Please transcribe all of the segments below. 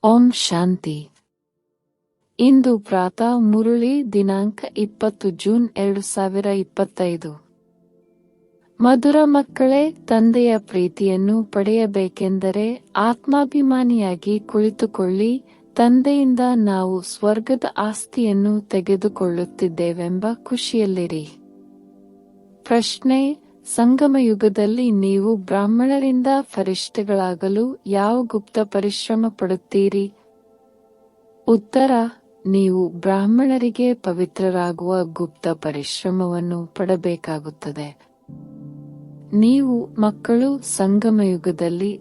ಓಂ ಶಾಂತಿ. ಇಂದು ಪ್ರಾತಃ ಮುರಳಿ ದಿನಾಂಕ 20 ಜೂನ್ 2025. ಮಧುರ ಮಕ್ಕಳೇ, ತಂದೆಯ ಪ್ರೀತಿಯನ್ನು ಪಡೆಯಬೇಕೆಂದರೆ ಆತ್ಮಾಭಿಮಾನಿಯಾಗಿ ಕುಳಿತುಕೊಳ್ಳಿ. ತಂದೆಯಿಂದ ನಾವು ಸ್ವರ್ಗದ ಆಸ್ತಿಯನ್ನು ತೆಗೆದುಕೊಳ್ಳುತ್ತಿದ್ದೇವೆಂಬ ಖುಷಿಯಲ್ಲಿರಿ. ಪ್ರಶ್ನೆ: ಸಂಗಮಯುಗದಲ್ಲಿ ನೀವು ಬ್ರಾಹ್ಮಣರಿಂದ ಫರಿಷ್ಠೆಗಳಾಗಲು ಯಾವ ಗುಪ್ತ ಪರಿಶ್ರಮ ಪಡುತ್ತೀರಿ? ಉತ್ತರ: ನೀವು ಬ್ರಾಹ್ಮಣರಿಗೆ ಪವಿತ್ರರಾಗುವ ಗುಪ್ತ ಪರಿಶ್ರಮವನ್ನು ಪಡಬೇಕಾಗುತ್ತದೆ. ನೀವು ಮಕ್ಕಳು ಸಂಗಮಯುಗದಲ್ಲಿ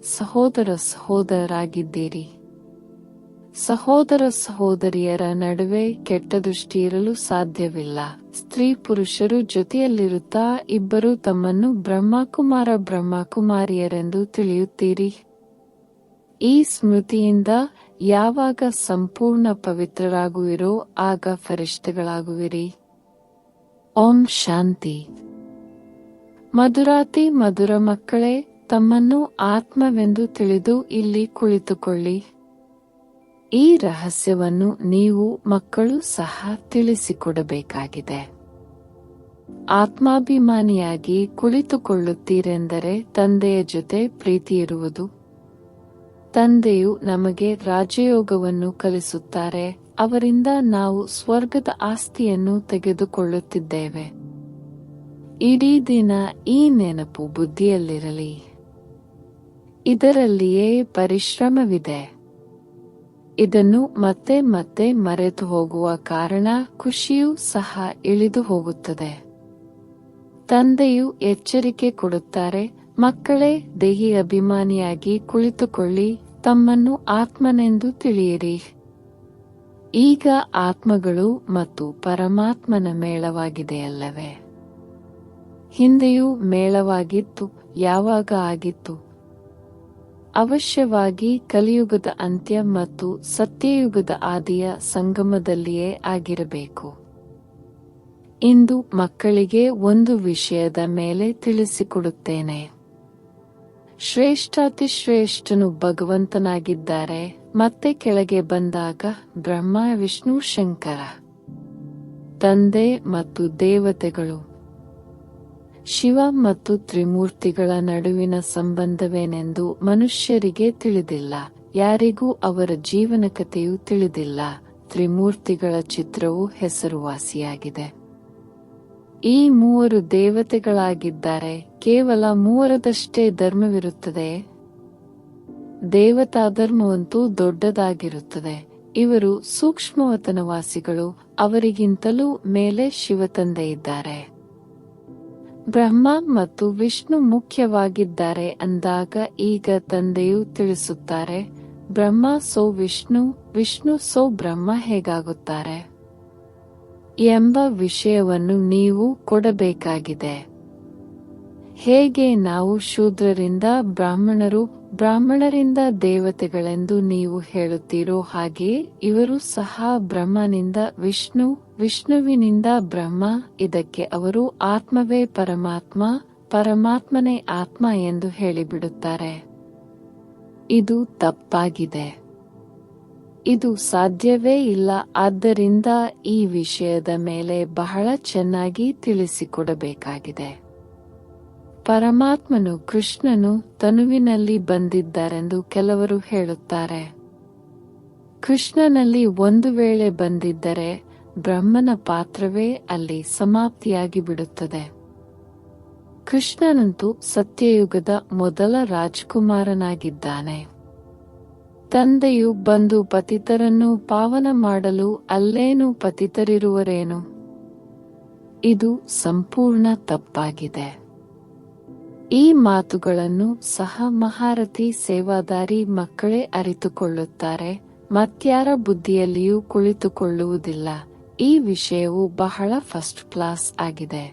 ಸಹೋದರರಾಗಿದ್ದೀರಿ. ಸಹೋದರ ಸಹೋದರಿಯರ ನಡುವೆ ಕೆಟ್ಟ ದೃಷ್ಟಿ ಇರಲು ಸಾಧ್ಯವಿಲ್ಲ. ಸ್ತ್ರೀ ಪುರುಷರು ಜೊತೆಯಲ್ಲಿರುತ್ತಾ ಇಬ್ಬರು ತಮ್ಮನ್ನು ಬ್ರಹ್ಮಕುಮಾರಿಯರೆಂದು ತಿಳಿಯುತ್ತೀರಿ. ಈ ಸ್ಮೃತಿಯಿಂದ ಯಾವಾಗ ಸಂಪೂರ್ಣ ಪವಿತ್ರರಾಗುವಿರೋ ಆಗ ಫರಿಷ್ಠೆಗಳಾಗುವಿರಿ. ಓಂ ಶಾಂತಿ. ಮಧುರಾತಿ ಮಧುರ ಮಕ್ಕಳೇ, ತಮ್ಮನ್ನು ಆತ್ಮವೆಂದು ತಿಳಿದು ಇಲ್ಲಿ ಕುಳಿತುಕೊಳ್ಳಿ. ಈ ರಹಸ್ಯವನ್ನು ನೀವು ಮಕ್ಕಳು ಸಹ ತಿಳಿಸಿಕೊಡಬೇಕಾಗಿದೆ. ಆತ್ಮಾಭಿಮಾನಿಯಾಗಿ ಕುಳಿತುಕೊಳ್ಳುತ್ತೀರೆಂದರೆ ತಂದೆಯ ಜೊತೆ ಪ್ರೀತಿಯಿರುವುದು. ತಂದೆಯು ನಮಗೆ ರಾಜಯೋಗವನ್ನು ಕಲಿಸುತ್ತಾರೆ. ಅವರಿಂದ ನಾವು ಸ್ವರ್ಗದ ಆಸ್ತಿಯನ್ನು ತೆಗೆದುಕೊಳ್ಳುತ್ತಿದ್ದೇವೆ. ಇಡೀ ದಿನ ಈ ನೆನಪು ಬುದ್ಧಿಯಲ್ಲಿರಲಿ. ಇದರಲ್ಲಿಯೇ ಪರಿಶ್ರಮವಿದೆ. ಇದನ್ನು ಮತ್ತೆ ಮತ್ತೆ ಮರೆತು ಹೋಗುವ ಕಾರಣ ಖುಷಿಯೂ ಸಹ ಇಳಿದು ಹೋಗುತ್ತದೆ. ತಂದೆಯು ಎಚ್ಚರಿಕೆ ಕೊಡುತ್ತಾರೆ: ಮಕ್ಕಳೇ, ದೇಹಿ ಅಭಿಮಾನಿಯಾಗಿ ಕುಳಿತುಕೊಳ್ಳಿ, ತಮ್ಮನ್ನು ಆತ್ಮನೆಂದು ತಿಳಿಯಿರಿ. ಈಗ ಆತ್ಮಗಳು ಮತ್ತು ಪರಮಾತ್ಮನ ಮೇಳವಾಗಿದೆಯಲ್ಲವೇ? ಹಿಂದೆಯೂ ಮೇಳವಾಗಿತ್ತು. ಯಾವಾಗ ಆಗಿತ್ತು? ಅವಶ್ಯವಾಗಿ ಕಲಿಯುಗದ ಅಂತ್ಯ ಮತ್ತು ಸತ್ಯಯುಗದ ಆದಿಯ ಸಂಗಮದಲ್ಲಿಯೇ ಆಗಿರಬೇಕು. ಇಂದು ಮಕ್ಕಳಿಗೆ ಒಂದು ವಿಷಯದ ಮೇಲೆ ತಿಳಿಸಿಕೊಡುತ್ತೇನೆ. ಶ್ರೇಷ್ಠಾತಿಶ್ರೇಷ್ಠನು ಭಗವಂತನಾಗಿದ್ದಾರೆ. ಮತ್ತೆ ಕೆಳಗೆ ಬಂದಾಗ ಬ್ರಹ್ಮ, ವಿಷ್ಣು, ಶಂಕರ, ತಂದೆ ಮತ್ತು ದೇವತೆಗಳು, ಶಿವ ಮತ್ತು ತ್ರಿಮೂರ್ತಿಗಳ ನಡುವಿನ ಸಂಬಂಧವೇನೆಂದು ಮನುಷ್ಯರಿಗೆ ತಿಳಿದಿಲ್ಲ. ಯಾರಿಗೂ ಅವರ ಜೀವನಕಥೆಯೂ ತಿಳಿದಿಲ್ಲ. ತ್ರಿಮೂರ್ತಿಗಳ ಚಿತ್ರವು ಹೆಸರುವಾಸಿಯಾಗಿದೆ. ಈ ಮೂವರು ದೇವತೆಗಳಾಗಿದ್ದಾರೆ. ಕೇವಲ ಮೂವರದಷ್ಟೇ ಧರ್ಮವಿರುತ್ತದೆ. ದೇವತಾಧರ್ಮವಂತೂ ದೊಡ್ಡದಾಗಿರುತ್ತದೆ. ಇವರು ಸೂಕ್ಷ್ಮವತನವಾಸಿಗಳು. ಅವರಿಗಿಂತಲೂ ಮೇಲೆ ಶಿವತಂದೆ ಇದ್ದಾರೆ. ಬ್ರಹ್ಮ ಮತ್ತು ವಿಷ್ಣು ಮುಖ್ಯವಾಗಿದ್ದಾರೆ ಅಂದಾಗ ಈಗ ತಂದೆಯು ತಿಳಿಸುತ್ತಾರೆ: ಬ್ರಹ್ಮ ಸೋ ವಿಷ್ಣು, ವಿಷ್ಣು ಸೋ ಬ್ರಹ್ಮ ಹೇಗಾಗುತ್ತಾರೆ ಎಂಬ ವಿಷಯವನ್ನು ನೀವು ಕೊಡಬೇಕಾಗಿದೆ. ಹೇಗೆ ನಾವು ಶೂದ್ರರಿಂದ ಬ್ರಾಹ್ಮಣರು, ಬ್ರಾಹ್ಮಣರಿಂದ ದೇವತೆಗಳೆಂದು ನೀವು ಹೇಳುತ್ತೀರೋ ಹಾಗೆಯೇ ಇವರು ಸಹ ಬ್ರಹ್ಮನಿಂದ ವಿಷ್ಣು, ವಿಷ್ಣುವಿನಿಂದ ಬ್ರಹ್ಮ. ಇದಕ್ಕೆ ಅವರು ಆತ್ಮವೇ ಪರಮಾತ್ಮ, ಪರಮಾತ್ಮನೇ ಆತ್ಮ ಎಂದು ಹೇಳಿಬಿಡುತ್ತಾರೆ. ಇದು ತಪ್ಪಾಗಿದೆ. ಇದು ಸಾಧ್ಯವೇ ಇಲ್ಲ. ಆದ್ದರಿಂದ ಈ ವಿಷಯದ ಮೇಲೆ ಬಹಳ ಚೆನ್ನಾಗಿ ತಿಳಿಸಿಕೊಡಬೇಕಾಗಿದೆ. ಪರಮಾತ್ಮನು ಕೃಷ್ಣನು ತನುವಿನಲ್ಲಿ ಬಂದಿದ್ದಾರೆಂದು ಕೆಲವರು ಹೇಳುತ್ತಾರೆ. ಕೃಷ್ಣನಲ್ಲಿ ಒಂದು ವೇಳೆ ಬಂದಿದ್ದರೆ ಬ್ರಹ್ಮನ ಪಾತ್ರವೇ ಅಲ್ಲಿ ಸಮಾಪ್ತಿಯಾಗಿ ಬಿಡುತ್ತದೆ. ಕೃಷ್ಣನಂತೂ ಸತ್ಯಯುಗದ ಮೊದಲ ರಾಜಕುಮಾರನಾಗಿದ್ದಾನೆ. ತಂದೆಯು ಬಂದು ಪತಿತರನ್ನು ಪಾವನ ಮಾಡಲು ಅಲ್ಲೇನು ಪತಿತರಿರುವರೇನು? ಇದು ಸಂಪೂರ್ಣ ತಪ್ಪಾಗಿದೆ. ಈ ಮಾತುಗಳನ್ನು ಸಹ ಮಹಾರಥಿ ಸೇವಾದಾರಿ ಮಕ್ಕಳೇ ಅರಿತುಕೊಳ್ಳುತ್ತಾರೆ. ಮತ್ಯಾರ ಬುದ್ಧಿಯಲ್ಲಿಯೂ ಕುಳಿತುಕೊಳ್ಳುವುದಿಲ್ಲ. ಈ ವಿಷಯವು ಬಹಳ ಫಸ್ಟ್ ಕ್ಲಾಸ್ ಆಗಿದೆ.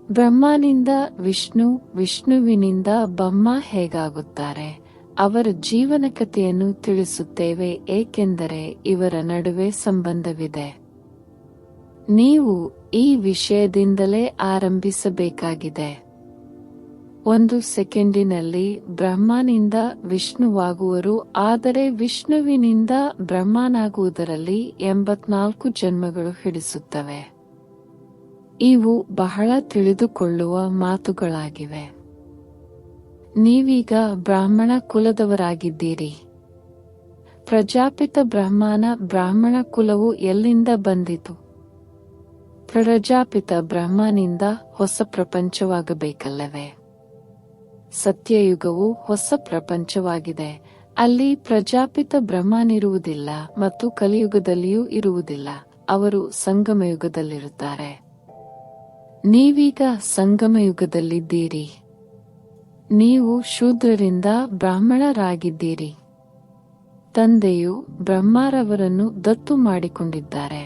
ಬ್ರಹ್ಮನಿಂದ ವಿಷ್ಣು, ವಿಷ್ಣುವಿನಿಂದ ಬ್ರಹ್ಮ ಹೇಗಾಗುತ್ತಾರೆ? ಅವರ ಜೀವನಕಥೆಯನ್ನು ತಿಳಿಸುತ್ತೇವೆ, ಏಕೆಂದರೆ ಇವರ ನಡುವೆ ಸಂಬಂಧವಿದೆ. ನೀವು ಈ ವಿಷಯದಿಂದಲೇ ಆರಂಭಿಸಬೇಕಾಗಿದೆ. 1 ಸೆಕೆಂಡಿನಲ್ಲಿ ಬ್ರಹ್ಮನಿಂದ ವಿಷ್ಣುವಾಗುವರು, ಆದರೆ ವಿಷ್ಣುವಿನಿಂದ ಬ್ರಹ್ಮನಾಗುವುದರಲ್ಲಿ 84 ಜನ್ಮಗಳು ಹಿಡಿಸುತ್ತವೆ. ಇವು ಬಹಳ ತಿಳಿದುಕೊಳ್ಳುವ ಮಾತುಗಳಾಗಿವೆ. ನೀವೀಗ ಬ್ರಾಹ್ಮಣ ಕುಲದವರಾಗಿದ್ದೀರಿ. ಪ್ರಜಾಪಿತ ಬ್ರಾಹ್ಮಣ ಕುಲವು ಎಲ್ಲಿಂದ ಬಂದಿತು? ಪ್ರಜಾಪಿತ ಬ್ರಹ್ಮನಿಂದ ಹೊಸ ಪ್ರಪಂಚವಾಗಬೇಕಲ್ಲವೇ? ಸತ್ಯಯುಗವು ಹೊಸ ಪ್ರಪಂಚವಾಗಿದೆ. ಅಲ್ಲಿ ಪ್ರಜಾಪಿತ ಬ್ರಹ್ಮನಿರುವುದಿಲ್ಲ ಮತ್ತು ಕಲಿಯುಗದಲ್ಲಿಯೂ ಇರುವುದಿಲ್ಲ. ಅವರು ಸಂಗಮಯುಗದಲ್ಲಿರುತ್ತಾರೆ. ನೀವೀಗ ಸಂಗಮಯುಗದಲ್ಲಿದ್ದೀರಿ. ನೀವು ಶೂದ್ರರಿಂದ ಬ್ರಾಹ್ಮಣರಾಗಿದ್ದೀರಿ. ತಂದೆಯು ಬ್ರಹ್ಮರವರನ್ನು ದತ್ತು ಮಾಡಿಕೊಂಡಿದ್ದಾರೆ.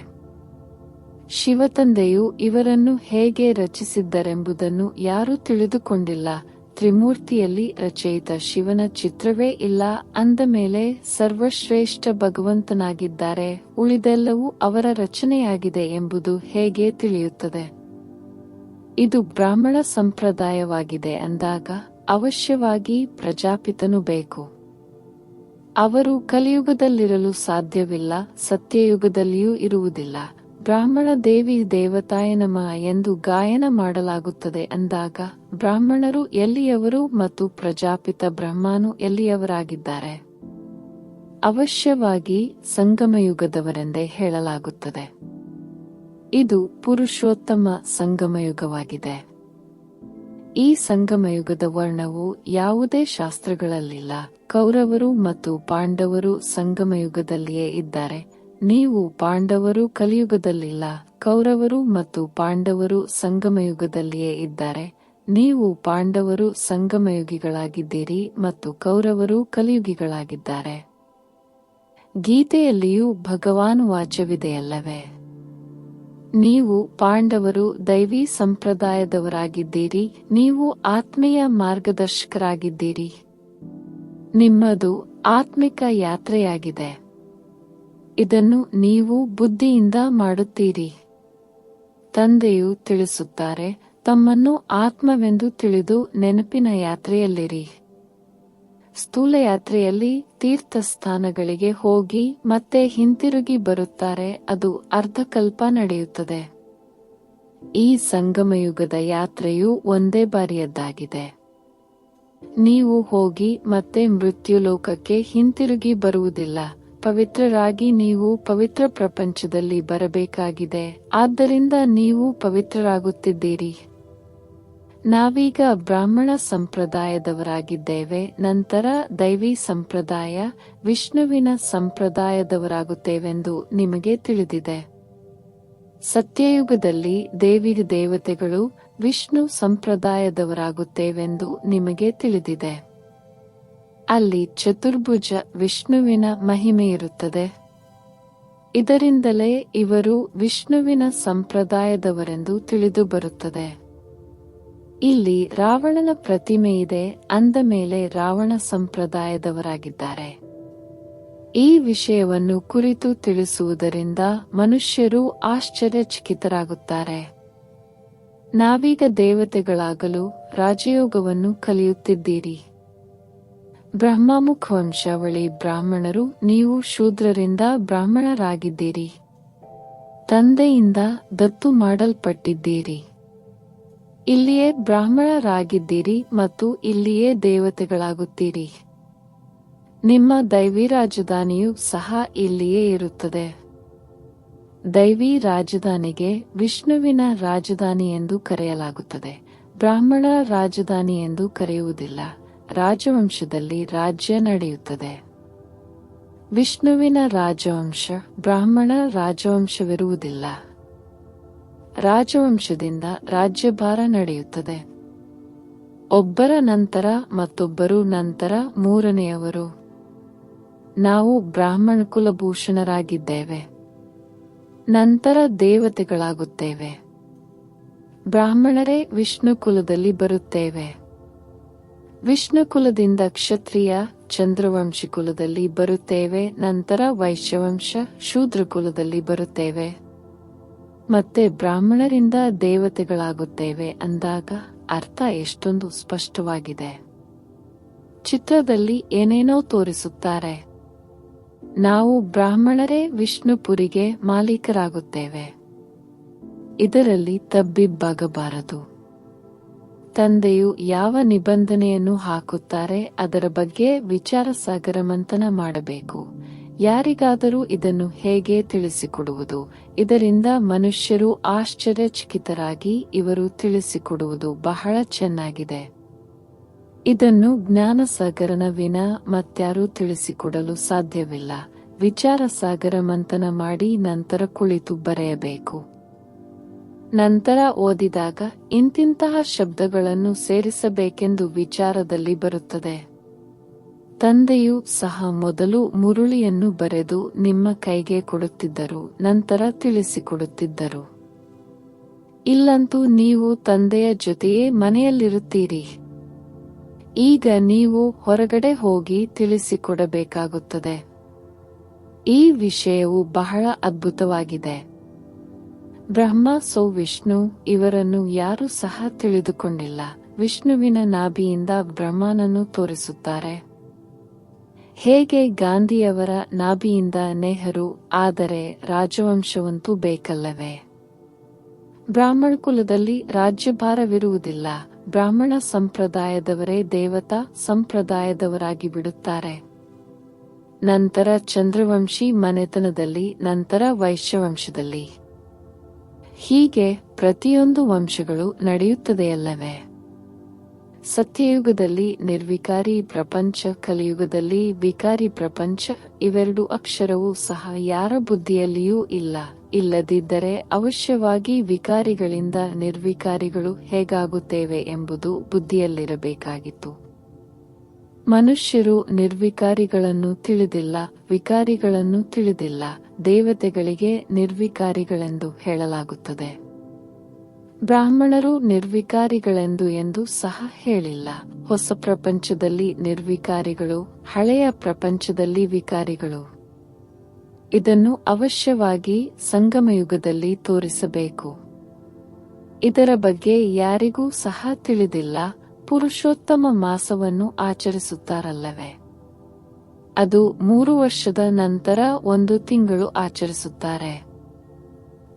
ಶಿವತಂದೆಯು ಇವರನ್ನು ಹೇಗೆ ರಚಿಸಿದ್ದರೆಂಬುದನ್ನು ಯಾರೂ ತಿಳಿದುಕೊಂಡಿಲ್ಲ. ತ್ರಿಮೂರ್ತಿಯಲ್ಲಿ ರಚಯಿತ ಶಿವನ ಚಿತ್ರವೇ ಇಲ್ಲ ಅಂದ ಮೇಲೆ ಸರ್ವಶ್ರೇಷ್ಠ ಭಗವಂತನಾಗಿದ್ದಾರೆ, ಉಳಿದೆಲ್ಲವೂ ಅವರ ರಚನೆಯಾಗಿದೆ ಎಂಬುದು ಹೇಗೆ ತಿಳಿಯುತ್ತದೆ? ಇದು ಬ್ರಾಹ್ಮಣ ಸಂಪ್ರದಾಯವಾಗಿದೆ ಅಂದಾಗ ಅವಶ್ಯವಾಗಿ ಪ್ರಜಾಪಿತನು ಬೇಕು. ಅವರು ಕಲಿಯುಗದಲ್ಲಿರಲು ಸಾಧ್ಯವಿಲ್ಲ, ಸತ್ಯಯುಗದಲ್ಲಿಯೂ ಇರುವುದಿಲ್ಲ. ಬ್ರಾಹ್ಮಣ ದೇವಿ ದೇವತಾಯ ನಮಃ ಎಂದು ಗಾಯನ ಮಾಡಲಾಗುತ್ತದೆ ಅಂದಾಗ ಬ್ರಾಹ್ಮಣರು ಎಲ್ಲಿಯವರು ಮತ್ತು ಪ್ರಜಾಪಿತ ಬ್ರಹ್ಮನು ಎಲ್ಲಿಯವರಾಗಿದ್ದಾರೆ? ಅವಶ್ಯವಾಗಿ ಸಂಗಮಯುಗದವರೆಂದೇ ಹೇಳಲಾಗುತ್ತದೆ. ಇದು ಪುರುಷೋತ್ತಮ ಸಂಗಮಯುಗವಾಗಿದೆ. ಈ ಸಂಗಮಯುಗದ ವರ್ಣವು ಯಾವುದೇ ಶಾಸ್ತ್ರಗಳಲ್ಲಿಲ್ಲ. ಕೌರವರು ಮತ್ತು ಪಾಂಡವರು ಸಂಗಮಯುಗದಲ್ಲಿಯೇ ಇದ್ದಾರೆ. ನೀವು ಪಾಂಡವರು ಕಲಿಯುಗದಲ್ಲಿಲ್ಲ. ಕೌರವರು ಮತ್ತು ಪಾಂಡವರು ಸಂಗಮಯುಗದಲ್ಲಿಯೇ ಇದ್ದಾರೆ. ನೀವು ಪಾಂಡವರು ಸಂಗಮಯುಗಿಗಳಾಗಿದ್ದೀರಿ ಮತ್ತು ಕೌರವರು ಕಲಿಯುಗಿಗಳಾಗಿದ್ದಾರೆ. ಗೀತೆಯಲ್ಲಿಯೂ ಭಗವಾನ್ ವಾಚವಿದೆಯಲ್ಲವೇ? ನೀವು ಪಾಂಡವರು ದೈವಿ ಸಂಪ್ರದಾಯದವರಾಗಿದ್ದೀರಿ. ನೀವು ಆತ್ಮೀಯ ಮಾರ್ಗದರ್ಶಕರಾಗಿದ್ದೀರಿ. ನಿಮ್ಮದು ಆತ್ಮಿಕ ಯಾತ್ರೆಯಾಗಿದೆ. ಇದನ್ನು ನೀವು ಬುದ್ಧಿಯಿಂದ ಮಾಡುತ್ತೀರಿ. ತಂದೆಯು ತಿಳಿಸುತ್ತಾರೆ, ತಮ್ಮನ್ನು ಆತ್ಮವೆಂದು ತಿಳಿದು ನೆನಪಿನ ಯಾತ್ರೆಯಲ್ಲಿರಿ. ಸ್ಥೂಲ ಯಾತ್ರೆಯಲ್ಲಿ ತೀರ್ಥಸ್ಥಾನಗಳಿಗೆ ಹೋಗಿ ಮತ್ತೆ ಹಿಂತಿರುಗಿ ಬರುತ್ತಾರೆ. ಅದು ಅರ್ಧಕಲ್ಪ ನಡೆಯುತ್ತದೆ. ಈ ಸಂಗಮಯುಗದ ಯಾತ್ರೆಯು ಒಂದೇ ಬಾರಿಯದ್ದಾಗಿದೆ. ನೀವು ಹೋಗಿ ಮತ್ತೆ ಮೃತ್ಯುಲೋಕಕ್ಕೆ ಹಿಂತಿರುಗಿ ಬರುವುದಿಲ್ಲ. ಪವಿತ್ರರಾಗಿ ನೀವು ಪವಿತ್ರ ಪ್ರಪಂಚದಲ್ಲಿ ಬರಬೇಕಾಗಿದೆ. ಆದ್ದರಿಂದ ನೀವು ಪವಿತ್ರರಾಗುತ್ತಿದ್ದೀರಿ. ನಾವೀಗ ಬ್ರಾಹ್ಮಣ ಸಂಪ್ರದಾಯದವರಾಗಿದ್ದೇವೆ. ನಂತರ ದೈವಿ ಸಂಪ್ರದಾಯ, ವಿಷ್ಣುವಿನ ಸಂಪ್ರದಾಯದವರಾಗುತ್ತೇವೆಂದು ನಿಮಗೆ ತಿಳಿದಿದೆ. ಸತ್ಯಯುಗದಲ್ಲಿ ದೇವಿ ದೇವತೆಗಳು ವಿಷ್ಣು ಸಂಪ್ರದಾಯದವರಾಗುತ್ತೇವೆಂದು ನಿಮಗೆ ತಿಳಿದಿದೆ. ಅಲ್ಲಿ ಚತುರ್ಭುಜ ವಿಷ್ಣುವಿನ ಮಹಿಮೆಯಿರುತ್ತದೆ. ಇದರಿಂದಲೇ ಇವರು ವಿಷ್ಣುವಿನ ಸಂಪ್ರದಾಯದವರೆಂದು ತಿಳಿದು ಬರುತ್ತದೆ. ಇಲ್ಲಿ ರಾವಣನ ಪ್ರತಿಮೆ ಇದೆ ಅಂದ ಮೇಲೆ ರಾವಣ ಸಂಪ್ರದಾಯದವರಾಗಿದ್ದಾರೆ. ಈ ವಿಷಯವನ್ನು ಕುರಿತು ತಿಳಿಸುವುದರಿಂದ ಮನುಷ್ಯರು ಆಶ್ಚರ್ಯಚಕಿತರಾಗುತ್ತಾರೆ. ನಾವೀಗ ದೇವತೆಗಳಾಗಲು ರಾಜಯೋಗವನ್ನು ಕಲಿಯುತ್ತಿದ್ದೀರಿ. ಬ್ರಹ್ಮಮುಖ ವಂಶಾವಳಿ ಬ್ರಾಹ್ಮಣರು. ನೀವು ಶೂದ್ರರಿಂದ ಬ್ರಾಹ್ಮಣರಾಗಿದ್ದೀರಿ. ತಂದೆಯಿಂದ ದತ್ತು ಮಾಡಲ್ಪಟ್ಟಿದ್ದೀರಿ. ಇಲ್ಲಿಯೇ ಬ್ರಾಹ್ಮಣರಾಗಿದ್ದೀರಿ ಮತ್ತು ಇಲ್ಲಿಯೇ ದೇವತೆಗಳಾಗುತ್ತೀರಿ. ನಿಮ್ಮ ದೈವಿ ರಾಜಧಾನಿಯೂ ಸಹ ಇಲ್ಲಿಯೇ ಇರುತ್ತದೆ. ದೈವಿ ರಾಜಧಾನಿಗೆ ವಿಷ್ಣುವಿನ ರಾಜಧಾನಿ ಎಂದು ಕರೆಯಲಾಗುತ್ತದೆ. ಬ್ರಾಹ್ಮಣ ರಾಜಧಾನಿ ಎಂದು ಕರೆಯುವುದಿಲ್ಲ. ರಾಜವಂಶದಲ್ಲಿ ರಾಜ್ಯ ನಡೆಯುತ್ತದೆ. ವಿಷ್ಣುವಿನ ರಾಜವಂಶ, ಬ್ರಾಹ್ಮಣ ರಾಜವಂಶವಿರುವುದಿಲ್ಲ. ರಾಜವಂಶದಿಂದ ರಾಜ್ಯಭಾರ ನಡೆಯುತ್ತದೆ. ಒಬ್ಬರ ನಂತರ ಮತ್ತೊಬ್ಬರು, ನಂತರ ಮೂರನೆಯವರು. ನಾವು ಬ್ರಾಹ್ಮಣ ಕುಲಭೂಷಣರಾಗಿದ್ದೇವೆ. ನಂತರ ದೇವತೆಗಳಾಗುತ್ತೇವೆ. ಬ್ರಾಹ್ಮಣರೇ ವಿಷ್ಣು ಕುಲದಲ್ಲಿ ಬರುತ್ತೇವೆ. ವಿಷ್ಣು ಕುಲದಿಂದ ಕ್ಷತ್ರಿಯ, ಚಂದ್ರವಂಶಿ ಕುಲದಲ್ಲಿ ಬರುತ್ತೇವೆ. ನಂತರ ವೈಶ್ಯವಂಶ, ಶೂದ್ರ ಕುಲದಲ್ಲಿ ಬರುತ್ತೇವೆ. ಮತ್ತೆ ಬ್ರಾಹ್ಮಣರಿಂದ ದೇವತೆಗಳಾಗುತ್ತೇವೆ ಅಂದಾಗ ಅರ್ಥ ಎಷ್ಟೊಂದು ಸ್ಪಷ್ಟವಾಗಿದೆ. ಚಿತ್ರದಲ್ಲಿ ಏನೇನೋ ತೋರಿಸುತ್ತಾರೆ. ನಾವು ಬ್ರಾಹ್ಮಣರೇ ವಿಷ್ಣುಪುರಿಗೆ ಮಾಲೀಕರಾಗುತ್ತೇವೆ. ಇದರಲ್ಲಿ ತಬ್ಬಿಬ್ಬಾಗಬಾರದು. ತಂದೆಯು ಯಾವ ನಿಬಂಧನೆಯನ್ನು ಹಾಕುತ್ತಾರೆ ಅದರ ಬಗ್ಗೆ ವಿಚಾರ ಸಾಗರ ಮಂಥನ ಮಾಡಬೇಕು. ಯಾರಿಗಾದರೂ ಇದನ್ನು ಹೇಗೆ ತಿಳಿಸಿಕೊಡುವುದು? ಇದರಿಂದ ಮನುಷ್ಯರು ಆಶ್ಚರ್ಯಚಕಿತರಾಗಿ ಇವರು ತಿಳಿಸಿಕೊಡುವುದು ಬಹಳ ಚೆನ್ನಾಗಿದೆ. ಇದನ್ನು ಜ್ಞಾನಸಾಗರನ ವಿನ ಮತ್ಯಾರೂ ತಿಳಿಸಿಕೊಡಲು ಸಾಧ್ಯವಿಲ್ಲ. ವಿಚಾರ ಸಾಗರ ಮಂಥನ ಮಾಡಿ ನಂತರ ಕುಳಿತು ಬರೆಯಬೇಕು. ನಂತರ ಓದಿದಾಗ ಇಂತಿಂತಹ ಶಬ್ದಗಳನ್ನು ಸೇರಿಸಬೇಕೆಂದು ವಿಚಾರದಲ್ಲಿ ಬರುತ್ತದೆ. ತಂದೆಯೂ ಸಹ ಮೊದಲು ಮುರುಳಿಯನ್ನು ಬರೆದು ನಿಮ್ಮ ಕೈಗೆ ಕೊಡುತ್ತಿದ್ದರು, ನಂತರ ತಿಳಿಸಿಕೊಡುತ್ತಿದ್ದರು. ಇಲ್ಲಂತೂ ನೀವು ತಂದೆಯ ಜೊತೆಯೇ ಮನೆಯಲ್ಲಿರುತ್ತೀರಿ. ಈಗ ನೀವು ಹೊರಗಡೆ ಹೋಗಿ ತಿಳಿಸಿಕೊಡಬೇಕಾಗುತ್ತದೆ. ಈ ವಿಷಯವು ಬಹಳ ಅದ್ಭುತವಾಗಿದೆ. ಬ್ರಹ್ಮ ಸೋ ವಿಷ್ಣು ಇವರನ್ನು ಯಾರೂ ಸಹ ತಿಳಿದುಕೊಂಡಿಲ್ಲ. ವಿಷ್ಣುವಿನ ನಾಭಿಯಿಂದ ಬ್ರಹ್ಮನನ್ನು ತೋರಿಸುತ್ತಾರೆ. ಹೇಗೆ ಗಾಂಧಿಯವರ ನಾಭಿಯಿಂದ ನೆಹರು, ಆದರೆ ರಾಜವಂಶವಂತೂ ಬೇಕಲ್ಲವೇ? ಬ್ರಾಹ್ಮಣ ಕುಲದಲ್ಲಿ ರಾಜ್ಯಭಾರವಿರುವುದಿಲ್ಲ. ಬ್ರಾಹ್ಮಣ ಸಂಪ್ರದಾಯದವರೇ ದೇವತಾ ಸಂಪ್ರದಾಯದವರಾಗಿ ಬಿಡುತ್ತಾರೆ. ನಂತರ ಚಂದ್ರವಂಶಿ ಮನೆತನದಲ್ಲಿ, ನಂತರ ವೈಶ್ಯವಂಶದಲ್ಲಿ. ಹೀಗೆ ಪ್ರತಿಯೊಂದು ವಂಶಗಳು ನಡೆಯುತ್ತದೆಯಲ್ಲವೇ? ಸತ್ಯಯುಗದಲ್ಲಿ ನಿರ್ವಿಕಾರಿ ಪ್ರಪಂಚ, ಕಲಿಯುಗದಲ್ಲಿ ವಿಕಾರಿ ಪ್ರಪಂಚ. ಇವೆರಡು ಅಕ್ಷರವೂ ಸಹ ಯಾರ ಬುದ್ಧಿಯಲ್ಲಿಯೂ ಇಲ್ಲ. ಇಲ್ಲದಿದ್ದರೆ ಅವಶ್ಯವಾಗಿ ವಿಕಾರಿಗಳಿಂದ ನಿರ್ವಿಕಾರಿಗಳು ಹೇಗಾಗುತ್ತೇವೆ ಎಂಬುದು ಬುದ್ಧಿಯಲ್ಲಿರಬೇಕಾಗಿತ್ತು. ಮನುಷ್ಯರು ನಿರ್ವಿಕಾರಿಗಳನ್ನು ತಿಳಿದಿಲ್ಲ, ವಿಕಾರಿಗಳನ್ನು ತಿಳಿದಿಲ್ಲ. ದೇವತೆಗಳಿಗೆ ನಿರ್ವಿಕಾರಿಗಳೆಂದು ಹೇಳಲಾಗುತ್ತದೆ. ಬ್ರಾಹ್ಮಣರು ನಿರ್ವಿಕಾರಿಗಳೆಂದು ಎಂದು ಸಹ ಹೇಳಿಲ್ಲ. ಹೊಸ ಪ್ರಪಂಚದಲ್ಲಿ ನಿರ್ವಿಕಾರಿಗಳು, ಹಳೆಯ ಪ್ರಪಂಚದಲ್ಲಿ ವಿಕಾರಿಗಳು. ಇದನ್ನು ಅವಶ್ಯವಾಗಿ ಸಂಗಮಯುಗದಲ್ಲಿ ತೋರಿಸಬೇಕು. ಇದರ ಬಗ್ಗೆ ಯಾರಿಗೂ ಸಹ ತಿಳಿದಿಲ್ಲ. ಪುರುಷೋತ್ತಮ ಮಾಸವನ್ನು ಆಚರಿಸುತ್ತಾರಲ್ಲವೇ? ಅದು 3 ವರ್ಷದ ನಂತರ 1 ತಿಂಗಳು ಆಚರಿಸುತ್ತಾರೆ.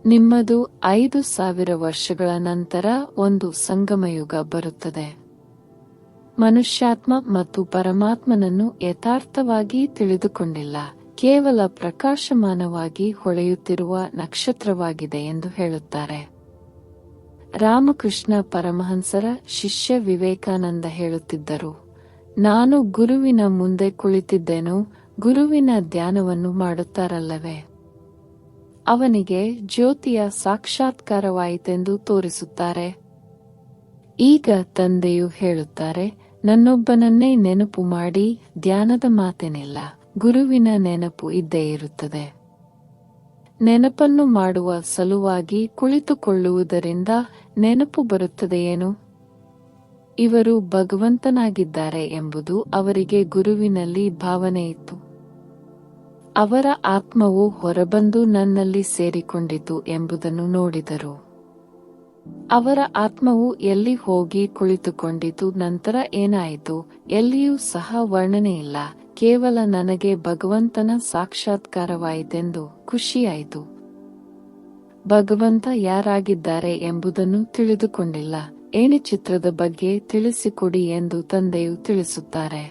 ನಿಮ್ಮದು 5000 ವರ್ಷಗಳ ನಂತರ ಒಂದು ಸಂಗಮಯುಗ ಬರುತ್ತದೆ. ಮನುಷ್ಯಾತ್ಮ ಮತ್ತು ಪರಮಾತ್ಮನನ್ನು ಯಥಾರ್ಥವಾಗಿ ತಿಳಿದುಕೊಂಡಿಲ್ಲ. ಕೇವಲ ಪ್ರಕಾಶಮಾನವಾಗಿ ಹೊಳೆಯುತ್ತಿರುವ ನಕ್ಷತ್ರವಾಗಿದೆ ಎಂದು ಹೇಳುತ್ತಾರೆ. ರಾಮಕೃಷ್ಣ ಪರಮಹಂಸರ ಶಿಷ್ಯ ವಿವೇಕಾನಂದ ಹೇಳುತ್ತಿದ್ದರು, ನಾನು ಗುರುವಿನ ಮುಂದೆ ಕುಳಿತಿದ್ದೇನು, ಗುರುವಿನ ಧ್ಯಾನವನ್ನು ಮಾಡುತ್ತಾರಲ್ಲವೇ? ಅವನಿಗೆ ಜ್ಯೋತಿಯ ಸಾಕ್ಷಾತ್ಕಾರವಾಯಿತೆಂದು ತೋರಿಸುತ್ತಾರೆ. ಈಗ ತಂದೆಯು ಹೇಳುತ್ತಾರೆ, ನನ್ನೊಬ್ಬನನ್ನೇ ನೆನಪು ಮಾಡಿ. ಧ್ಯಾನದ ಮಾತೇನಿಲ್ಲ, ಗುರುವಿನ ನೆನಪು ಇದ್ದೇ ಇರುತ್ತದೆ. ನೆನಪನ್ನು ಮಾಡುವ ಸಲುವಾಗಿ ಕುಳಿತುಕೊಳ್ಳುವುದರಿಂದ ನೆನಪು ಬರುತ್ತದೆಯೇನು? ಇವರು ಭಗವಂತನಾಗಿದ್ದಾರೆ ಎಂಬುದು ಅವರಿಗೆ ಗುರುವಿನಲ್ಲಿ ಭಾವನೆ ಇತ್ತು. ಅವರ ಆತ್ಮವು ಹೊರಬಂದು ನನ್ನಲ್ಲಿ ಸೇರಿಕೊಂಡಿತು ಎಂಬುದನ್ನು ನೋಡಿದರು. ಅವರ ಆತ್ಮವು ಎಲ್ಲಿ ಹೋಗಿ ಕುಳಿತುಕೊಂಡಿತು, ನಂತರ ಏನಾಯಿತು, ಎಲ್ಲಿಯೂ ಸಹ ವರ್ಣನೆಯಿಲ್ಲ. ಕೇವಲ ನನಗೆ ಭಗವಂತನ ಸಾಕ್ಷಾತ್ಕಾರವಾಯಿತೆಂದು ಖುಷಿಯಾಯಿತು. ಭಗವಂತ ಯಾರಾಗಿದ್ದಾರೆ ಎಂಬುದನ್ನು ತಿಳಿದುಕೊಂಡಿಲ್ಲ. ಏಣಿ ಚಿತ್ರದ ಬಗ್ಗೆ ತಿಳಿಸಿಕೊಡಿ ಎಂದು ತಂದೆಯು ತಿಳಿಸುತ್ತಾರೆ.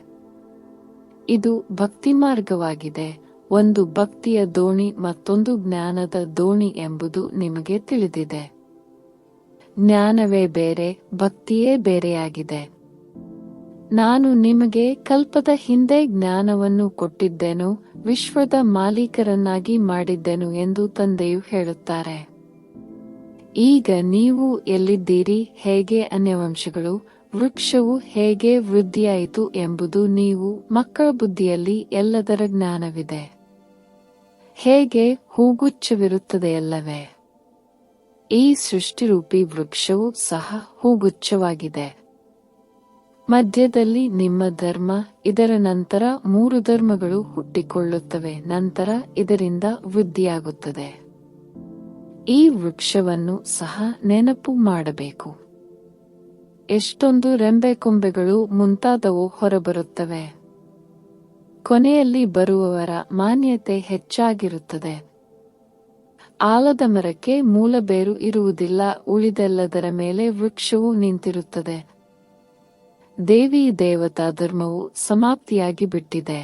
ಇದು ಭಕ್ತಿ ಮಾರ್ಗವಾಗಿದೆ. ಒಂದು ಭಕ್ತಿಯ ದೋಣಿ, ಮತ್ತೊಂದು ಜ್ಞಾನದ ದೋಣಿ ಎಂಬುದು ನಿಮಗೆ ತಿಳಿದಿದೆ. ಜ್ಞಾನವೇ ಬೇರೆ, ಭಕ್ತಿಯೇ ಬೇರೆಯಾಗಿದೆ. ನಾನು ನಿಮಗೆ ಕಲ್ಪದ ಹಿಂದೆ ಜ್ಞಾನವನ್ನು ಕೊಟ್ಟಿದ್ದೆನು, ವಿಶ್ವದ ಮಾಲೀಕರನ್ನಾಗಿ ಮಾಡಿದ್ದೆನು ಎಂದು ತಂದೆಯು ಹೇಳುತ್ತಾರೆ. ಈಗ ನೀವು ಎಲ್ಲಿದ್ದೀರಿ, ಹೇಗೆ ಅನ್ಯವಂಶಗಳು, ವೃಕ್ಷವು ಹೇಗೆ ವೃದ್ಧಿಯಾಯಿತು ಎಂಬುದು ನೀವು ಮಕ್ಕಳ ಬುದ್ಧಿಯಲ್ಲಿ ಎಲ್ಲದರ ಜ್ಞಾನವಿದೆ. ಹೇಗೆ ಹೂಗುಚ್ಛವಿರುತ್ತದೆಯಲ್ಲವೇ? ಈ ಸೃಷ್ಟಿರೂಪಿ ವೃಕ್ಷವು ಸಹ ಹೂಗುಚ್ಛವಾಗಿದೆ. ಮಧ್ಯದಲ್ಲಿ ನಿಮ್ಮ ಧರ್ಮ, ಇದರ ನಂತರ 3 ಧರ್ಮಗಳು ಹುಟ್ಟಿಕೊಳ್ಳುತ್ತವೆ, ನಂತರ ಇದರಿಂದ ವೃದ್ಧಿಯಾಗುತ್ತದೆ. ಈ ವೃಕ್ಷವನ್ನು ಸಹ ನೆನಪು ಮಾಡಬೇಕು. ಎಷ್ಟೊಂದು ರೆಂಬೆ ಕೊಂಬೆಗಳು ಮುಂತಾದವು ಹೊರಬರುತ್ತವೆ. ಕೊನೆಯಲ್ಲಿ ಬರುವವರ ಮಾನ್ಯತೆ ಹೆಚ್ಚಾಗಿರುತ್ತದೆ. ಆಲದ ಮರಕ್ಕೆ ಮೂಲಬೇರು ಇರುವುದಿಲ್ಲ, ಉಳಿದೆಲ್ಲದರ ಮೇಲೆ ವೃಕ್ಷವು ನಿಂತಿರುತ್ತದೆ. ದೇವಿ ದೇವತಾ ಧರ್ಮವು ಸಮಾಪ್ತಿಯಾಗಿ ಬಿಟ್ಟಿದೆ,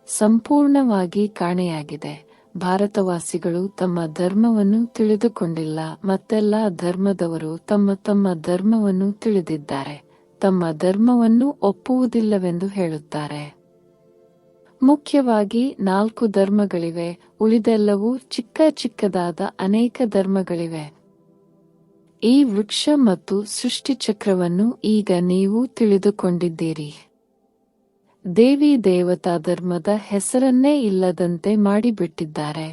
ಸಂಪೂರ್ಣವಾಗಿ ಕಾಣೆಯಾಗಿದೆ. ಭಾರತವಾಸಿಗಳು ತಮ್ಮ ಧರ್ಮವನ್ನು ತಿಳಿದುಕೊಂಡಿಲ್ಲ. ಮತ್ತೆಲ್ಲ ಧರ್ಮದವರು ತಮ್ಮ ತಮ್ಮ ಧರ್ಮವನ್ನು ತಿಳಿದಿದ್ದಾರೆ, ತಮ್ಮ ಧರ್ಮವನ್ನು ಒಪ್ಪುವುದಿಲ್ಲವೆಂದು ಹೇಳುತ್ತಾರೆ. ಮುಖ್ಯವಾಗಿ 4 ಧರ್ಮಗಳಿವೆ, ಉಳಿದೆಲ್ಲವೂ ಚಿಕ್ಕ ಚಿಕ್ಕದಾದ ಅನೇಕ ಧರ್ಮಗಳಿವೆ. ಈ ವೃಕ್ಷ ಮತ್ತು ಸೃಷ್ಟಿಚಕ್ರವನ್ನು ಈಗ ನೀವು ತಿಳಿದುಕೊಂಡಿದ್ದೀರಿ. ದೇವಿ ದೇವತಾ ಧರ್ಮದ ಹೆಸರನ್ನೇ ಇಲ್ಲದಂತೆ ಮಾಡಿಬಿಟ್ಟಿದ್ದಾರೆ.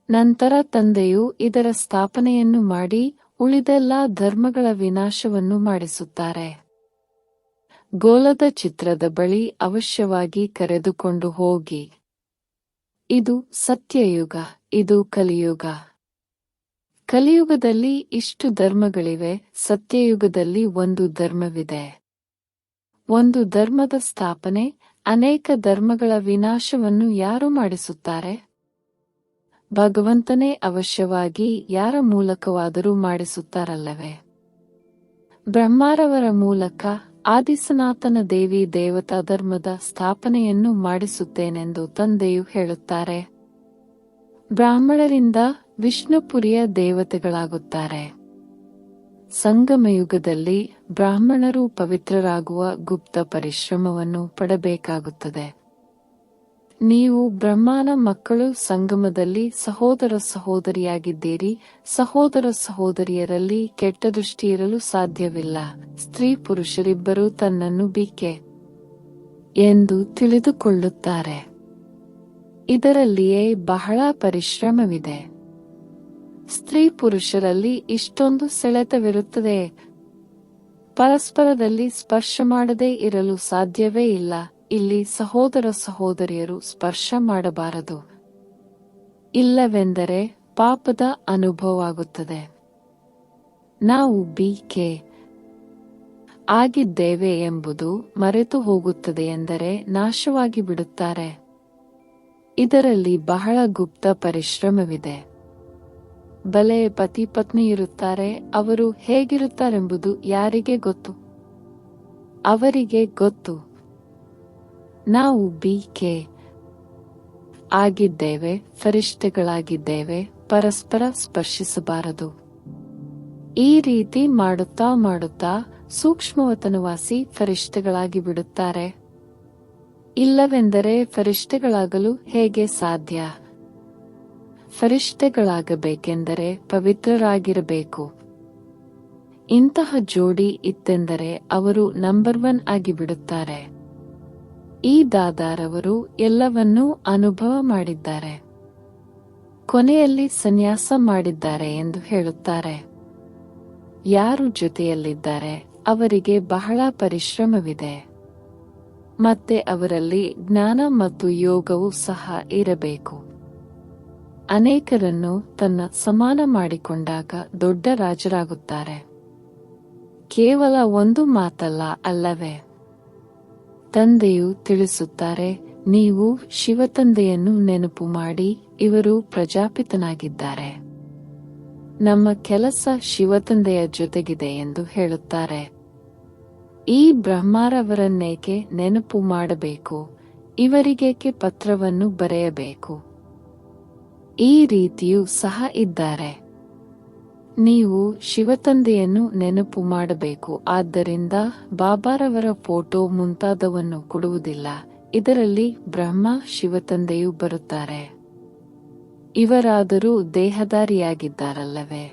ನಂತರ ತಂದೆಯು ಇದರ ಸ್ಥಾಪನೆಯನ್ನು ಮಾಡಿ ಉಳಿದೆಲ್ಲ ಧರ್ಮಗಳ ವಿನಾಶವನ್ನು ಮಾಡಿಸುತ್ತಾರೆ. ಗೋಲದ ಚಿತ್ರದ ಬಳಿ ಅವಶ್ಯವಾಗಿ ಕರೆದುಕೊಂಡು ಹೋಗಿ. ಇದು ಸತ್ಯಯುಗ, ಇದು ಕಲಿಯುಗ. ಕಲಿಯುಗದಲ್ಲಿ ಇಷ್ಟು ಧರ್ಮಗಳಿವೆ, ಸತ್ಯಯುಗದಲ್ಲಿ ಒಂದು ಧರ್ಮವಿದೆ. ಒಂದು ಧರ್ಮದ ಸ್ಥಾಪನೆ, ಅನೇಕ ಧರ್ಮಗಳ ವಿನಾಶವನ್ನು ಯಾರು ಮಾಡಿಸುತ್ತಾರೆ? ಭಗವಂತನೇ ಅವಶ್ಯವಾಗಿ ಯಾರ ಮೂಲಕವಾದರೂ ಮಾಡಿಸುತ್ತಾರಲ್ಲವೇ? ಬ್ರಹ್ಮರವರ ಮೂಲಕ ಆದಿಸನಾತನ ದೇವಿ ದೇವತಾ ಧರ್ಮದ ಸ್ಥಾಪನೆಯನ್ನು ಮಾಡಿಸುತ್ತೇನೆಂದು ತಂದೆಯು ಹೇಳುತ್ತಾರೆ. ಬ್ರಾಹ್ಮಣರಿಂದ ವಿಷ್ಣುಪುರಿಯ ದೇವತೆಗಳಾಗುತ್ತಾರೆ. ಸಂಗಮಯುಗದಲ್ಲಿ ಬ್ರಾಹ್ಮಣರು ಪವಿತ್ರರಾಗುವ ಗುಪ್ತ ಪರಿಶ್ರಮವನ್ನು ಪಡಬೇಕಾಗುತ್ತದೆ. ನೀವು ಬ್ರಹ್ಮನ ಮಕ್ಕಳು ಸಂಗಮದಲ್ಲಿ ಸಹೋದರ ಸಹೋದರಿಯಾಗಿದ್ದೀರಿ. ಸಹೋದರ ಸಹೋದರಿಯರಲ್ಲಿ ಕೆಟ್ಟ ದೃಷ್ಟಿ ಇರಲು ಸಾಧ್ಯವಿಲ್ಲ. ಸ್ತ್ರೀ ಪುರುಷರಿಬ್ಬರೂ ತನ್ನನ್ನು ಬಿಕೆ ಎಂದು ತಿಳಿದುಕೊಳ್ಳುತ್ತಾರೆ. ಇದರಲ್ಲಿಯೇ ಬಹಳ ಪರಿಶ್ರಮವಿದೆ. ಸ್ತ್ರೀ ಪುರುಷರಲ್ಲಿ ಇಷ್ಟೊಂದು ಸೆಳೆತವಿರುತ್ತದೆ. ಪರಸ್ಪರದಲ್ಲಿ ಸ್ಪರ್ಶ ಮಾಡದೇ ಇರಲು ಸಾಧ್ಯವೇ ಇಲ್ಲ. ಇಲ್ಲಿ ಸಹೋದರ ಸಹೋದರಿಯರು ಸ್ಪರ್ಶ ಮಾಡಬಾರದು, ಇಲ್ಲವೆಂದರೆ ಪಾಪದ ಅನುಭವವಾಗುತ್ತದೆ. ನಾವು ಬಿಕೆ ಆಗಿದ್ದೇವೆ ಎಂಬುದು ಮರೆತು ಹೋಗುತ್ತದೆ ಎಂದರೆ ನಾಶವಾಗಿ ಬಿಡುತ್ತಾರೆ. ಇದರಲ್ಲಿ ಬಹಳ ಗುಪ್ತ ಪರಿಶ್ರಮವಿದೆ. ಬಲೆ ಪತಿ ಪತ್ನಿ ಇರುತ್ತಾರೆ, ಅವರು ಹೇಗಿರುತ್ತಾರೆಂಬುದು ಯಾರಿಗೆ ಗೊತ್ತು? ಅವರಿಗೆ ಗೊತ್ತು. ನಾವು ಬಿಕೆ ಆಗಿದ್ದೇವೆ, ಫರಿಷ್ಠೆಗಳಾಗಿದ್ದೇವೆ, ಪರಸ್ಪರ ಸ್ಪರ್ಶಿಸಬಾರದು. ಈ ರೀತಿ ಮಾಡುತ್ತಾ ಮಾಡುತ್ತಾ ಸೂಕ್ಷ್ಮವತನವಾಸಿ ಫರಿಷ್ಠೆಗಳಾಗಿ ಬಿಡುತ್ತಾರೆ. ಇಲ್ಲವೆಂದರೆ ಫರಿಷ್ಠೆಗಳಾಗಲು ಹೇಗೆ ಸಾಧ್ಯ? ಫರಿಷ್ಠೆಗಳಾಗಬೇಕೆಂದರೆ ಪವಿತ್ರರಾಗಿರಬೇಕು. ಇಂತಹ ಜೋಡಿ ಇತ್ತೆಂದರೆ ಅವರು ನಂಬರ್ 1 ಆಗಿಬಿಡುತ್ತಾರೆ. ಈ ದಾದಾರವರು ಎಲ್ಲವನ್ನೂ ಅನುಭವ ಮಾಡಿದ್ದಾರೆ, ಕೊನೆಯಲ್ಲಿ ಸನ್ಯಾಸ ಮಾಡಿದ್ದಾರೆ ಎಂದು ಹೇಳುತ್ತಾರೆ. ಯಾರು ಜೊತೆಯಲ್ಲಿದ್ದಾರೆ ಅವರಿಗೆ ಬಹಳ ಪರಿಶ್ರಮವಿದೆ. ಮತ್ತೆ ಅವರಲ್ಲಿ ಜ್ಞಾನ ಮತ್ತು ಯೋಗವೂ ಸಹ ಇರಬೇಕು. ಅನೇಕರನ್ನು ತನ್ನ ಸಮಾನ ಮಾಡಿಕೊಂಡಾಗ ದೊಡ್ಡ ರಾಜರಾಗುತ್ತಾರೆ. ಕೇವಲ ಒಂದು ಮಾತಲ್ಲ ಅಲ್ಲವೇ? ತಂದೆಯು ತಿಳಿಸುತ್ತಾರೆ, ನೀವು ಶಿವತಂದೆಯನ್ನು ನೆನಪು ಮಾಡಿ, ಇವರು ಪ್ರಜಾಪಿತನಾಗಿದ್ದಾರೆ. ನಮ್ಮ ಕೆಲಸ ಶಿವತಂದೆಯ ಜೊತೆಗಿದೆ ಎಂದು ಹೇಳುತ್ತಾರೆ. ಈ ಬ್ರಹ್ಮರವರನ್ನೇಕೆ ನೆನಪು ಮಾಡಬೇಕು? ಇವರಿಗೇಕೆ ಪತ್ರವನ್ನು ಬರೆಯಬೇಕು? ಈ ರೀತಿಯೂ ಸಹ ಇದ್ದಾರೆ. ನೀವು ಶಿವತಂದೆಯನ್ನು ನೆನಪು ಮಾಡಬೇಕು. ಆದ್ದರಿಂದ ಬಾಬಾರವರ ಫೋಟೋ ಮುಂತಾದವನ್ನು ಕೊಡುವುದಿಲ್ಲ. ಇದರಲ್ಲಿ ಬ್ರಹ್ಮ ಶಿವತಂದೆಯೂ ಬರುತ್ತಾರೆ. ಇವರಾದರೂ ದೇಹಧಾರಿಯಾಗಿದ್ದಾರಲ್ಲವೇ?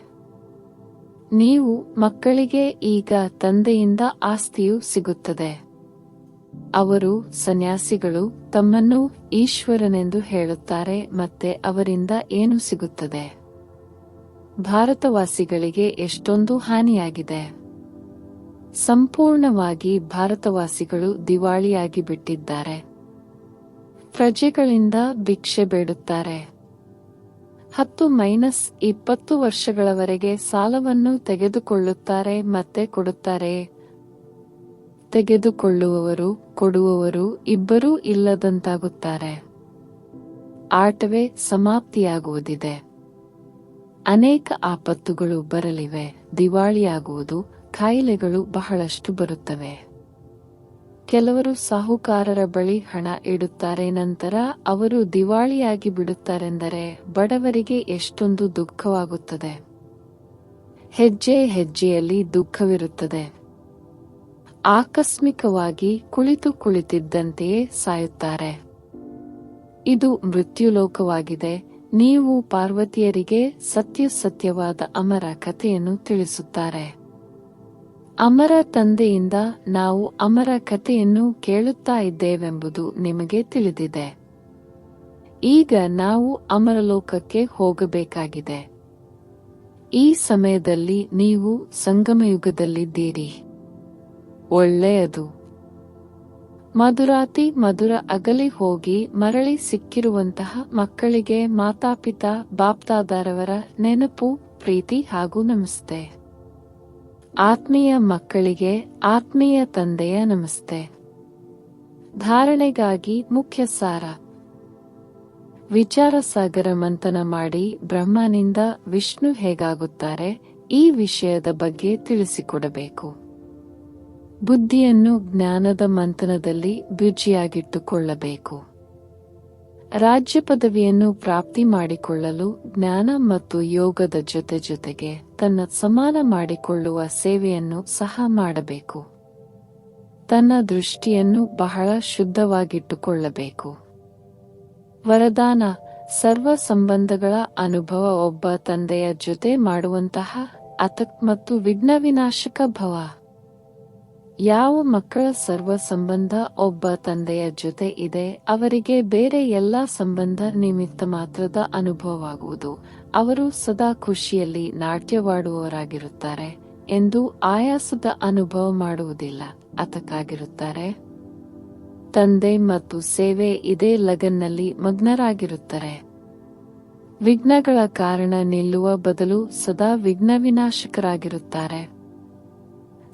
ನೀವು ಮಕ್ಕಳಿಗೆ ಈಗ ತಂದೆಯಿಂದ ಆಸ್ತಿಯು ಸಿಗುತ್ತದೆ. ಅವರು ಸನ್ಯಾಸಿಗಳು ತಮ್ಮನ್ನು ಈಶ್ವರನೆಂದು ಹೇಳುತ್ತಾರೆ. ಮತ್ತೆ ಅವರಿಂದ ಏನು ಸಿಗುತ್ತದೆ? ಭಾರತವಾಸಿಗಳಿಗೆ ಎಷ್ಟೊಂದು ಹಾನಿಯಾಗಿದೆ. ಸಂಪೂರ್ಣವಾಗಿ ಭಾರತವಾಸಿಗಳು ದಿವಾಳಿಯಾಗಿ ಬಿಟ್ಟಿದ್ದಾರೆ. ಪ್ರಜೆಗಳಿಂದ ಭಿಕ್ಷೆ ಬೇಡುತ್ತಾರೆ. 10-20 ವರ್ಷಗಳವರೆಗೆ ಸಾಲವನ್ನು ತೆಗೆದುಕೊಳ್ಳುತ್ತಾರೆ ಮತ್ತೆ ಕೊಡುತ್ತಾರೆ. ತೆಗೆದುಕೊಳ್ಳುವವರು ಕೊಡುವವರು ಇಬ್ಬರೂ ಇಲ್ಲದಂತಾಗುತ್ತಾರೆ. ಆಟವೇ ಸಮಾಪ್ತಿಯಾಗುವುದಿದೆ. ಅನೇಕ ಆಪತ್ತುಗಳು ಬರಲಿವೆ. ದಿವಾಳಿಯಾಗುವುದು, ಕಾಯಿಲೆಗಳು ಬಹಳಷ್ಟು ಬರುತ್ತವೆ. ಕೆಲವರು ಸಾಹುಕಾರರ ಬಳಿ ಹಣ ಇಡುತ್ತಾರೆ, ನಂತರ ಅವರು ದಿವಾಳಿಯಾಗಿ ಬಿಡುತ್ತಾರೆಂದರೆ ಬಡವರಿಗೆ ಎಷ್ಟೊಂದು ದುಃಖವಾಗುತ್ತದೆ. ಹೆಜ್ಜೆ ಹೆಜ್ಜೆಯಲ್ಲಿ ದುಃಖವಿರುತ್ತದೆ. ಆಕಸ್ಮಿಕವಾಗಿ ಕುಳಿತಿದ್ದಂತೆಯೇ ಸಾಯುತ್ತಾರೆ. ಇದು ಮೃತ್ಯುಲೋಕವಾಗಿದೆ. ನೀವು ಪಾರ್ವತಿಯರಿಗೆ ಸತ್ಯವಾದ ಅಮರ ಕಥೆಯನ್ನು ತಿಳಿಸುತ್ತಾರೆ. ಅಮರ ತಂದೆಯಿಂದ ನಾವು ಅಮರ ಕಥೆಯನ್ನು ಕೇಳುತ್ತಾ ಇದ್ದೇವೆಂಬುದು ನಿಮಗೆ ತಿಳಿದಿದೆ. ಈಗ ನಾವು ಅಮರಲೋಕಕ್ಕೆ ಹೋಗಬೇಕಾಗಿದೆ. ಈ ಸಮಯದಲ್ಲಿ ನೀವು ಸಂಗಮಯುಗದಲ್ಲಿದ್ದೀರಿ. ಒಳ್ಳೆಯದು. ಮಧುರಾತಿ ಮಧುರ ಅಗಲಿ ಹೋಗಿ ಮರಳಿ ಸಿಕ್ಕಿರುವಂತಹ ಮಕ್ಕಳಿಗೆ ಮಾತಾಪಿತಾ ಬಾಪ್ದಾದಾರವರ ನೆನಪು, ಪ್ರೀತಿ ಹಾಗೂ ನಮಸ್ತೆ. ಆತ್ಮೀಯ ಮಕ್ಕಳಿಗೆ ಆತ್ಮೀಯ ತಂದೆಯ ನಮಸ್ತೆ. ಧಾರಣೆಗಾಗಿ ಮುಖ್ಯ ಸಾರ. ವಿಚಾರ ಸಾಗರ ಮಂಥನ ಮಾಡಿ ಬ್ರಹ್ಮನಿಂದ ವಿಷ್ಣು ಹೇಗಾಗುತ್ತಾರೆ ಈ ವಿಷಯದ ಬಗ್ಗೆ ತಿಳಿಸಿಕೊಡಬೇಕು. ಬುದ್ಧಿಯನ್ನು ಜ್ಞಾನದ ಮಂಥನದಲ್ಲಿ ಬ್ಯುಜಿಯಾಗಿಟ್ಟುಕೊಳ್ಳಬೇಕು. ರಾಜ್ಯ ಪದವಿಯನ್ನು ಪ್ರಾಪ್ತಿ ಮಾಡಿಕೊಳ್ಳಲು ಜ್ಞಾನ ಮತ್ತು ಯೋಗದ ಜೊತೆಗೆ ತನ್ನ ಸಮಾನ ಮಾಡಿಕೊಳ್ಳುವ ಸೇವೆಯನ್ನು ಸಹ ಮಾಡಬೇಕು. ತನ್ನ ದೃಷ್ಟಿಯನ್ನು ಬಹಳ ಶುದ್ಧವಾಗಿಟ್ಟುಕೊಳ್ಳಬೇಕು. ವರದಾನ: ಸರ್ವ ಸಂಬಂಧಗಳ ಅನುಭವ ಒಬ್ಬ ತಂದೆಯ ಜೊತೆ ಮಾಡುವಂತಹ ಅತಕ್ ಮತ್ತು ವಿಘ್ನ ವಿನಾಶಕ ಭವ. ಯಾವ ಮಕ್ಕಳ ಸರ್ವ ಸಂಬಂಧ ಒಬ್ಬ ತಂದೆಯ ಜೊತೆ ಇದೆ ಅವರಿಗೆ ಬೇರೆ ಎಲ್ಲಾ ಸಂಬಂಧ ನಿಮಿತ್ತ ಮಾತ್ರದ ಅನುಭವವಾಗುವುದು. ಅವರು ಸದಾ ಖುಷಿಯಲ್ಲಿ ನಾಟ್ಯವಾಡುವವರಾಗಿರುತ್ತಾರೆ ಎಂದು ಆಯಾಸದ ಅನುಭವ ಮಾಡುವುದಿಲ್ಲ. ಅತಕ್ಕಾಗಿರುತ್ತಾರೆ. ತಂದೆ ಮತ್ತು ಸೇವೆ ಇದೇ ಲಗನ್ನಲ್ಲಿ ಮಗ್ನರಾಗಿರುತ್ತಾರೆ. ವಿಘ್ನಗಳ ಕಾರಣ ನಿಲ್ಲುವ ಬದಲು ಸದಾ ವಿಘ್ನ ವಿನಾಶಕರಾಗಿರುತ್ತಾರೆ.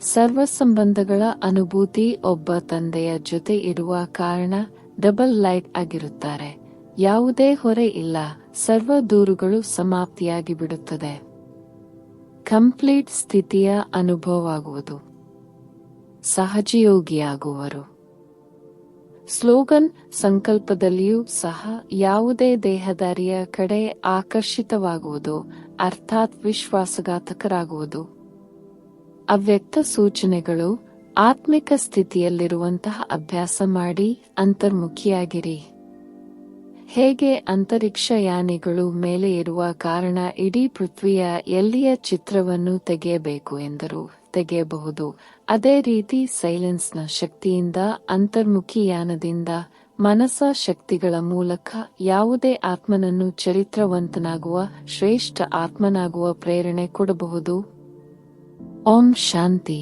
ಸರ್ವ ಸಂಬಂಧಗಳ ಅನುಭೂತಿ ಒಬ್ಬ ತಂದೆಯ ಜೊತೆ ಇರುವ ಕಾರಣ ಡಬಲ್ ಲೈಟ್ ಆಗಿರುತ್ತಾರೆ. ಯಾವುದೇ ಹೊರೆ ಇಲ್ಲ. ಸರ್ವ ದೂರುಗಳು ಸಮಾಪ್ತಿಯಾಗಿ ಬಿಡುತ್ತದೆ. ಕಂಪ್ಲೀಟ್ ಸ್ಥಿತಿಯ ಅನುಭವವಾಗುವುದು. ಸಹಜಯೋಗಿಯಾಗುವರು. ಸ್ಲೋಗನ್: ಸಂಕಲ್ಪದಲ್ಲಿಯೂ ಸಹ ಯಾವುದೇ ದೇಹದಾರಿಯ ಕಡೆ ಆಕರ್ಷಿತವಾಗುವುದು, ಅರ್ಥಾತ್ ವಿಶ್ವಾಸಘಾತಕರಾಗುವುದು. ಅವ್ಯಕ್ತ ಸೂಚನೆಗಳು: ಆತ್ಮಿಕ ಸ್ಥಿತಿಯಲ್ಲಿರುವಂತಹ ಅಭ್ಯಾಸ ಮಾಡಿ ಅಂತರ್ಮುಖಿಯಾಗಿರಿ. ಹೇಗೆ ಅಂತರಿಕ್ಷಯಾನಿಗಳು ಮೇಲೆ ಇರುವ ಕಾರಣ ಇಡೀ ಪೃಥ್ವಿಯ ಎಲ್ಲಿಯ ಚಿತ್ರವನ್ನು ತೆಗೆಯಬೇಕು ಎಂದರೂ ತೆಗೆಯಬಹುದು, ಅದೇ ರೀತಿ ಸೈಲೆನ್ಸ್ನ ಶಕ್ತಿಯಿಂದ ಅಂತರ್ಮುಖಿಯಾನದಿಂದ ಮನಸ ಶಕ್ತಿಗಳ ಮೂಲಕ ಯಾವುದೇ ಆತ್ಮನನ್ನು ಚರಿತ್ರವಂತನಾಗುವ ಶ್ರೇಷ್ಠ ಆತ್ಮನಾಗುವ ಪ್ರೇರಣೆ ಕೊಡಬಹುದು. ಓಂ ಶಾಂತಿ.